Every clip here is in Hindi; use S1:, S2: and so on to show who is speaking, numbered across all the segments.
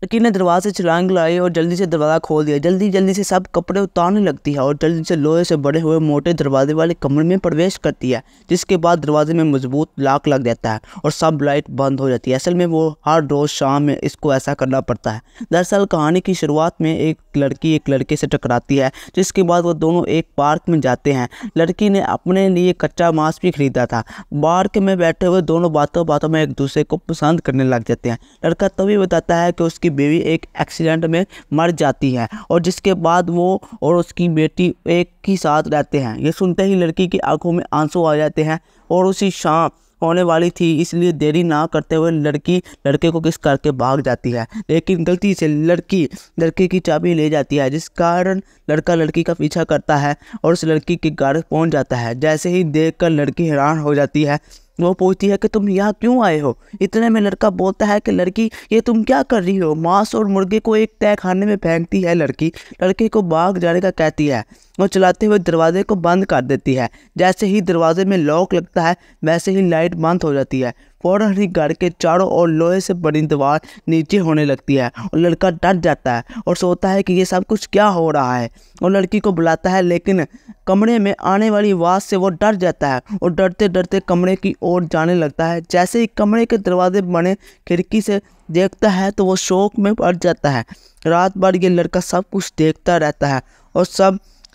S1: लड़की ने दरवाजे से छलांग लगाई और जल्दी से दरवाज़ा खोल दिया। जल्दी जल्दी से सब कपड़े उतारने लगती है और जल्दी से लोहे से बड़े हुए मोटे दरवाजे वाले कमरे में प्रवेश करती है, जिसके बाद दरवाजे में मजबूत लॉक लग जाता है और सब लाइट बंद हो जाती है। असल में वो हर रोज़ शाम में इसको ऐसा करना पड़ता है। दरअसल कहानी की शुरुआत में एक लड़की एक लड़के से टकराती है, जिसके बाद वो दोनों एक पार्क में जाते हैं। लड़की ने अपने लिए कच्चा मांस भी खरीदा था। पार्क में बैठे हुए दोनों बातों बातों में एक दूसरे को पसंद करने लग जाते हैं। लड़का तभी बताता है कि उसकी बेबी एक एक्सीडेंट में मर जाती है और जिसके बाद वो और उसकी बेटी एक ही साथ रहते हैं। ये सुनते ही लड़की की आंखों में आंसू आ जाते हैं और उसी शाम होने वाली थी, इसलिए देरी ना करते हुए लड़की लड़के को किस करके भाग जाती है, लेकिन गलती से लड़की लड़के की चाबी ले जाती है, जिस कारण लड़का लड़की का पीछा करता है और उस लड़की के घर पहुंच जाता है। जैसे ही देखकर लड़की हैरान हो जाती है। वो पूछती है कि तुम यहाँ क्यों आए हो। इतने में लड़का बोलता है कि लड़की ये तुम क्या कर रही हो। मांस और मुर्गे को एक तय खाने में फेंकती है लड़की, लड़के को भाग जाने का कहती है और चलाते हुए दरवाजे को बंद कर देती है। जैसे ही दरवाजे में लॉक लगता है वैसे ही लाइट बंद हो जाती है। फौरन ही घर के चारों ओर लोहे से बनी दीवार नीचे होने लगती है और लड़का डर जाता है और सोचता है कि ये सब कुछ क्या हो रहा है और लड़की को बुलाता है, लेकिन कमरे में आने वाली आवाज़ से वो डर जाता है और डरते डरते कमरे की ओर जाने लगता है। जैसे ही कमरे के दरवाजे बने खिड़की से देखता है तो वो शौक में पड़ जाता है। रात भर ये लड़का सब कुछ देखता रहता है और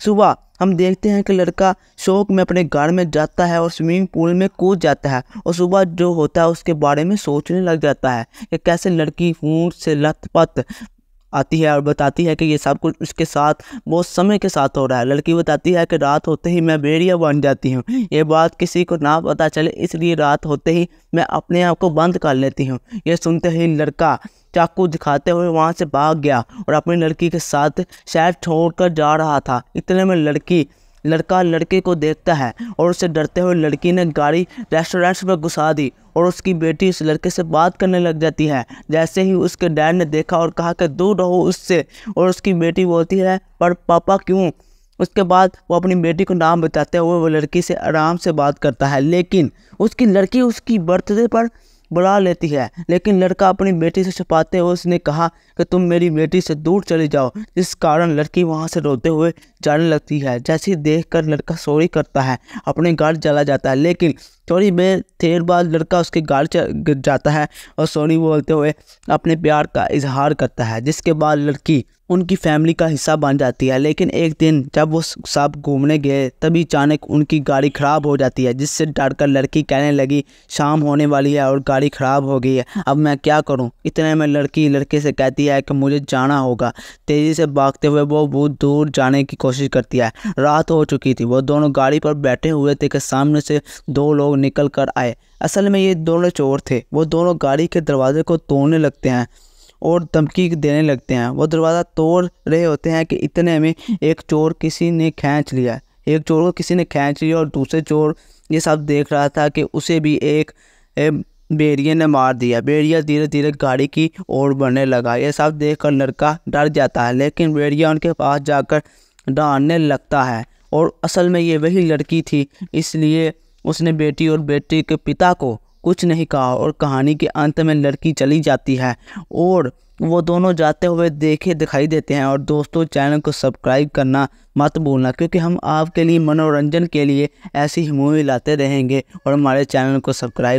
S1: सुबह हम देखते हैं कि लड़का शौक में अपने घर में जाता है और स्विमिंग पूल में कूद जाता है और सुबह जो होता है उसके बारे में सोचने लग जाता है कि कैसे लड़की ऊँट से लथपथ आती है और बताती है कि ये सब कुछ उसके साथ बहुत समय के साथ हो रहा है। लड़की बताती है कि रात होते ही मैं भेड़िया बन जाती हूँ। ये बात किसी को ना पता चले, इसलिए रात होते ही मैं अपने आप को बंद कर लेती हूँ। ये सुनते ही लड़का चाकू दिखाते हुए वहाँ से भाग गया और अपनी लड़की के साथ शहर छोड़कर जा रहा था। इतने में लड़का लड़के को देखता है और उससे डरते हुए लड़की ने गाड़ी रेस्टोरेंट में घुसा दी और उसकी बेटी उस लड़के से बात करने लग जाती है। जैसे ही उसके डैड ने देखा और कहा कि दूर रहो उससे, और उसकी बेटी बोलती है पर पापा क्यों। उसके बाद वो अपनी बेटी को नाम बताते हुए वो लड़की से आराम से बात करता है, लेकिन उसकी लड़की उसकी बर्थडे पर बुला लेती है। लेकिन लड़का अपनी बेटी से छुपाते हुए उसने कहा कि तुम मेरी बेटी से दूर चले जाओ, जिस कारण लड़की वहां से रोते हुए जाने लगती है। जैसे ही देखकर लड़का सॉरी करता है अपने घर चला जाता है, लेकिन थोड़ी देर बाद लड़का उसके घर जाता है और सॉरी बोलते हुए अपने प्यार का इजहार करता है, जिसके बाद लड़की उनकी फैमिली का हिस्सा बन जाती है। लेकिन एक दिन जब वो सब घूमने गए तभी अचानक उनकी गाड़ी ख़राब हो जाती है, जिससे डरकर लड़की कहने लगी शाम होने वाली है और गाड़ी ख़राब हो गई है, अब मैं क्या करूं। इतने में लड़की लड़के से कहती है कि मुझे जाना होगा। तेज़ी से भागते हुए वो बहुत दूर जाने की कोशिश करती है। रात हो चुकी थी। वो दोनों गाड़ी पर बैठे हुए थे कि सामने से दो लोग निकल कर आए। असल में ये दोनों चोर थे। वो दोनों गाड़ी के दरवाजे को तोड़ने लगते हैं और धमकी देने लगते हैं। वो दरवाज़ा तोड़ रहे होते हैं कि इतने में एक चोर को किसी ने खींच लिया और दूसरे चोर ये सब देख रहा था कि उसे भी एक भेड़िए ने मार दिया। भेड़िया धीरे धीरे गाड़ी की ओर बढ़ने लगा। ये सब देखकर लड़का डर जाता है, लेकिन भेड़िया उनके पास जाकर डराने लगता है और असल में ये वही लड़की थी, इसलिए उसने बेटी और बेटी के पिता को कुछ नहीं कहा और कहानी के अंत में लड़की चली जाती है और वो दोनों जाते हुए दिखाई देते हैं। और दोस्तों, चैनल को सब्सक्राइब करना मत भूलना, क्योंकि हम आपके लिए मनोरंजन के लिए ऐसी ही मूवी लाते रहेंगे और हमारे चैनल को सब्सक्राइब